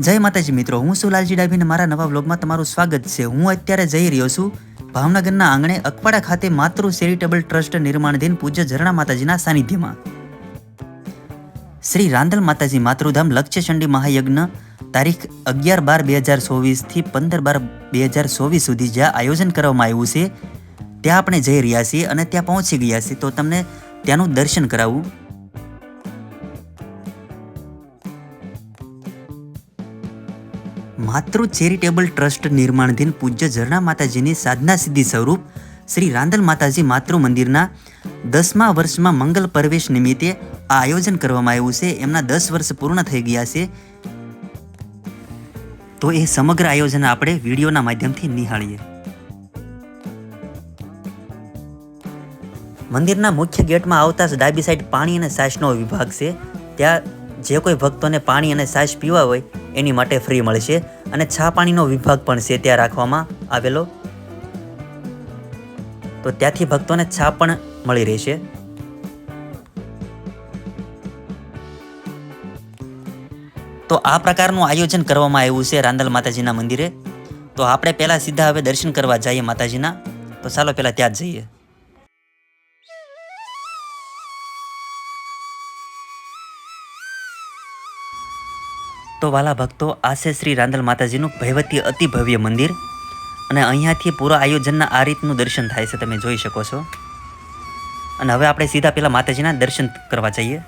જય માતાજી મિત્રો, હું છું લાલજી ડાભી અને મારા નવા વ્લોગમાં તમારું સ્વાગત છે. હું અત્યારે જઈ રહ્યો છું ભાવનગરના આંગણે અકવાડા ખાતે માતૃ ચેરિટેબલ ટ્રસ્ટ નિર્માણાધીન પૂજ્ય ઝરણા માતાજીના સાનિધ્યમાં શ્રી રાંદલ માતાજી માતૃધામ લક્ષ્યચંડી મહાયજ્ઞ તારીખ 11/12/2024 થી 15/12/2024 સુધી જ્યાં આયોજન કરવામાં આવ્યું છે ત્યાં આપણે જઈ રહ્યા છીએ અને ત્યાં પહોંચી ગયા છીએ. તો તમને ત્યાંનું દર્શન કરાવું. માતૃ ચેરિટેબલ ટ્રસ્ટ નિર્માણાધીન પૂજ્ય ઝરણા માતાજીની સાધના સિદ્ધિ સ્વરૂપ શ્રી રાંદલ માતાજી માતૃ મંદિરના 10મા વર્ષમાં મંગલ પ્રવેશ નિમિત્તે આ આયોજન કરવામાં આવ્યું છે. એમના 10 વર્ષ પૂર્ણ થઈ ગયા છે. તો એ સમગ્ર આયોજન આપણે વિડીયોના માધ્યમથી નિહાળીએ. મંદિરના મુખ્ય ગેટમાં આવતા જ ડાબી સાઈડ પાણી અને છાશનો વિભાગ છે. ત્યાં જે કોઈ ભક્તોને પાણી અને છાશ પીવા હોય એની માટે ફ્રી મળશે અને છા પાણીનો વિભાગ પણ છે ત્યાં રાખવામાં આવેલો. તો ત્યાંથી ભક્તોને છા પણ મળી રહેશે. તો આ પ્રકારનું આયોજન કરવામાં આવ્યું છે રાંદલ માતાજીના મંદિરે. તો આપણે પહેલા સીધા હવે દર્શન કરવા જઈએ માતાજીના. તો ચાલો પહેલા ત્યાં જ જઈએ. તો વાલા ભક્તો, આ છે શ્રી રાંદલ માતાજીનું ભયવતી અતિ ભવ્ય મંદિર અને અહીંયાથી પૂરા આયોજનના આ રીતનું દર્શન થાય છે, તમે જોઈ શકો છો. અને હવે આપણે સીધા પેલા માતાજીના દર્શન કરવા જઈએ.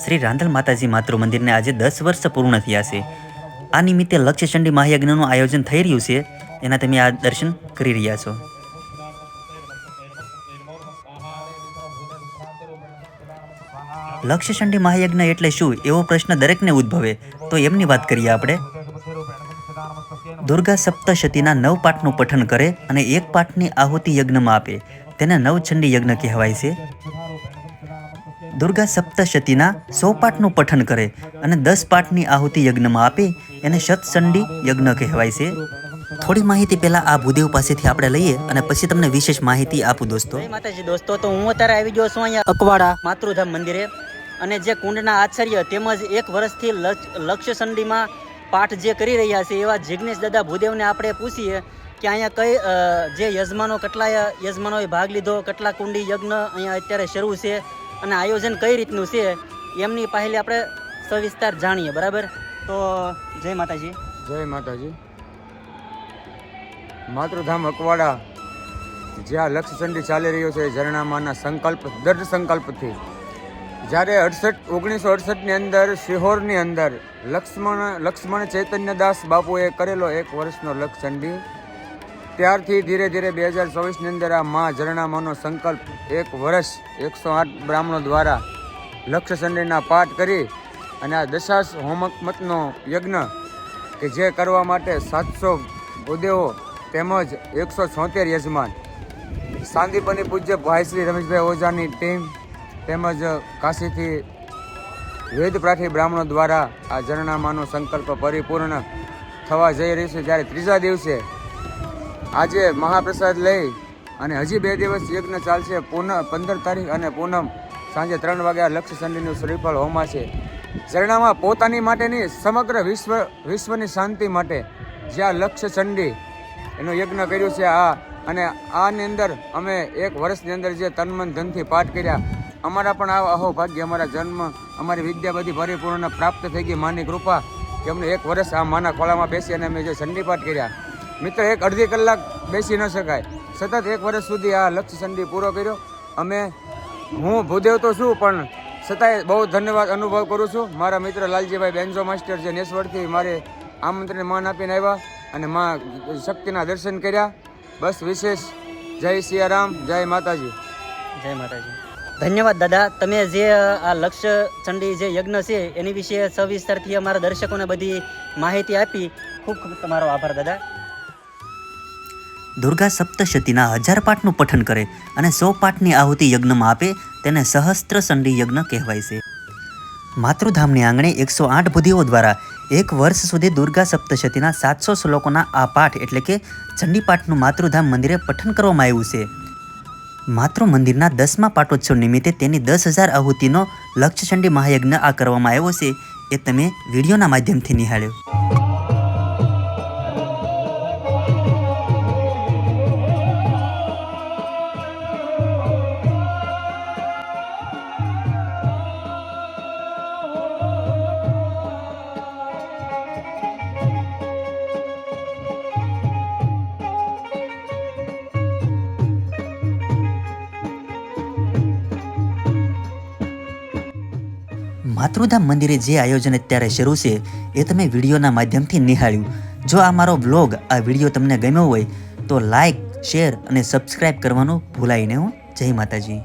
શ્રી રાંદલ માતાજી માતૃ મંદિરને આજે 10 વર્ષ પૂર્ણ થયા છે. આ નિમિત્તે લક્ષ્યચંડી મહાયજ્ઞનું આયોજન થઈ રહ્યું છે. એના તમે આ દર્શન કરી રહ્યા છો. લક્ષ્યચંડી મહાયજ્ઞ એટલે શું એવો પ્રશ્ન દરેકને ઉદ્ભવે. તો એમની વાત કરીએ આપણે. દુર્ગા સપ્તશતીના 9 પાઠનું પઠન કરે અને એક પાઠની આહુતિ યજ્ઞમાં આપે તેને નવચંડી યજ્ઞ કહેવાય છે. દુર્ગા સપ્તશતીના 100 પાઠનું પઠન કરે અને 10 પાઠની આહુતિ યજ્ઞમાં આપે એને શતચંડી યજ્ઞ કહેવાય છે. થોડી માહિતી પહેલા આ ભૂદેવ પાસેથી આપણે લઈએ અને પછી તમને વિશેષ માહિતી આપું દોસ્તો. જય માતાજી દોસ્તો, તો હું અત્યારે આવી ગયો છું અહીંયા અકવાડા માતૃધામ મંદિરે અને જે કુંડના આચાર્ય તેમજ 1 વર્ષથી લક્ષ્યચંડીમાં પાઠ જે કરી રહ્યા છે એવા જિગ્નેશ દાદા ભૂદેવને આપણે પૂછીએ કે અહીંયા કઈ જે યજમાનો કેટલા યજમાનોએ ભાગ લીધો, કેટલા કુંડી યજ્ઞ અહીંયા અત્યારે શરૂ છે અને આયોજન કઈ રીતનું છે એમની પહેલી આપણે સવિસ્તાર જાણીએ. બરાબર? તો જય માતાજી. જય માતાજી. માતૃધામ અકવાડા જ્યાં લક્ષ્યચંડી ચાલી રહ્યો છે ઝરણામાના સંકલ્પ દૃઢ સંકલ્પથી જ્યારે 1968ની અંદર સિહોરની અંદર લક્ષ્મણ ચૈતન્યદાસ બાપુએ કરેલો 1 વર્ષનો લક્ષચંડી, ત્યારથી ધીરે ધીરે 2024ની અંદર આ મા ઝરણામાનો સંકલ્પ 1 વર્ષ 108 બ્રાહ્મણો દ્વારા લક્ષ્યચંડીના પાઠ કરી અને આ દશાશ હોમકમતનો યજ્ઞ કે જે કરવા માટે 700 ભૂદેવો તેમજ 176 યજમાન, સાંદીપની પૂજ્ય ભાઈ શ્રી રમેશભાઈ ઓઝાની ટીમ તેમજ કાશીથી વેદપ્રાઠી બ્રાહ્મણો દ્વારા આ ઝરણામાનો સંકલ્પ પરિપૂર્ણ થવા જઈ રહ્યું છે. જ્યારે ત્રીજા દિવસે આજે મહાપ્રસાદ લઈ અને હજી 2 દિવસ યજ્ઞ ચાલશે. 15 તારીખ અને પૂનમ સાંજે 3 વાગ્યા લક્ષ્યચંડીનું શ્રીફળ હોમા છે. ઝરણામાં પોતાની માટેની સમગ્ર વિશ્વની શાંતિ માટે જે આ લક્ષ્યચંડી એનું યજ્ઞ કર્યું છે અને આની અંદર અમે 1 વર્ષની અંદર જે તનમન ધનથી પાઠ કર્યા, અમારા પણ આ અહોભાગ્ય, અમારા જન્મ, અમારી વિદ્યા બધી પરિપૂર્ણ પ્રાપ્ત થઈ ગઈ માની કૃપા કે અમને 1 વર્ષ આ માના ખોળામાં બેસી અને અમે જે ચંડી પાઠ કર્યા. મિત્ર, 1-1.5 કલાક બેસી ન શકાય. સતત 1 વર્ષ સુધી આ લક્ષ્યચંડી પૂરો કર્યો. હું ભૂદેવ તો છું પણ છતાંય બહુ ધન્યવાદ અનુભવ કરું છું. મારા મિત્ર લાલજીભાઈ બેન્જો માસ્ટર જે નેસવડથી મારે આમંત્રણને માન આપીને આવ્યા અને મા શક્તિના દર્શન કર્યા. બસ વિશેષ જય સિયારામ, જય માતાજી. જય માતાજી. ધન્યવાદ દાદા, તમે જે આ લક્ષ ચંડી જે યજ્ઞ છે એની વિશે સવિસ્તારથી અમારા દર્શકોને બધી માહિતી આપી. ખૂબ ખૂબ તમારો આભાર દાદા. દુર્ગા સપ્તશતીના 1000 પાઠનું પઠન કરે અને 100 પાઠની આહુતિ યજ્ઞમાં આપે તેને સહસ્ત્ર ચંડી યજ્ઞ કહેવાય છે. માતૃધામની આંગણે 108 ભૂદેવો દ્વારા 1 વર્ષ સુધી દુર્ગા સપ્તશતીના 700 શ્લોકોના આ પાઠ એટલે કે ચંડી પાઠનું માતૃધામ મંદિરે પઠન કરવામાં આવ્યું છે. માતૃ મંદિરના 10મા પાટોત્સવ નિમિત્તે તેની 10,000 આહુતિનો લક્ષચંડી મહાયજ્ઞ આ કરવામાં આવ્યો છે. એ તમે વિડીયોના માધ્યમથી નિહાળ્યો. માતૃધામ મંદિરે જે આયોજન અત્યારે શરૂ છે એ તમે વિડીયોના માધ્યમથી નિહાળ્યું. જો આ મારો બ્લોગ, આ વિડીયો તમને ગમ્યો હોય તો લાઈક, શેર અને સબસ્ક્રાઈબ કરવાનું ભૂલાય નહીં. જય માતાજી.